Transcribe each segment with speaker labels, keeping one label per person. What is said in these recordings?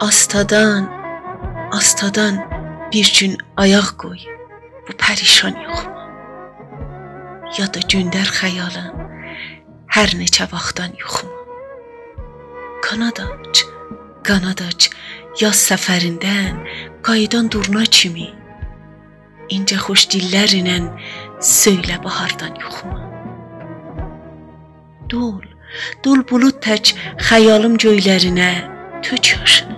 Speaker 1: Astadan bir gün ayaq qoy bu pərişan yuxuma. Ya da göndər xəyalın hər neçə vaxtdan yuxuma. Qanad aç, yaz səfərindən qayıdan durna kimi. İncə xoş dillərlə söylə bahardan yuxuma. Dol bulud tək xəyalım göylərinə tök yaşını.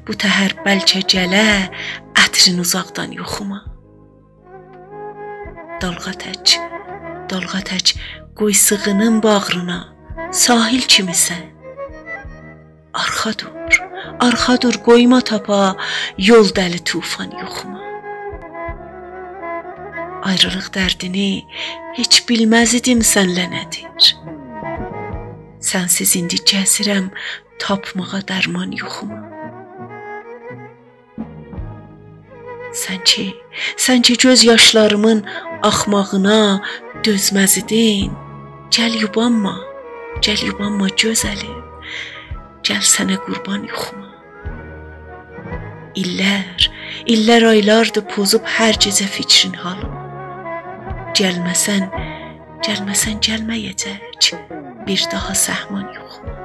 Speaker 1: Bu təhər bəlkə gələ ətrin uzaqdan yuxuma. Dalğa tək qoy sığının bağrına, sahil kimisən. Arxa dur, qoyma tapa yol dəli tufan yuxuma. Ayrılıq dərdini heç bilməz idim sənlə nədir. Sənsiz indi gəzirəm tapmağa dərman yuxuma. Sən ki göz yaşlarımın axmağına dözməz idin. Gəl yubanma gözəlim. Gəl sənə qurban yuxuma. İllər aylardır pozub hər gecə fikrin halım. Gəlməsən gəlməyəcək bir daha səhman yuxuma.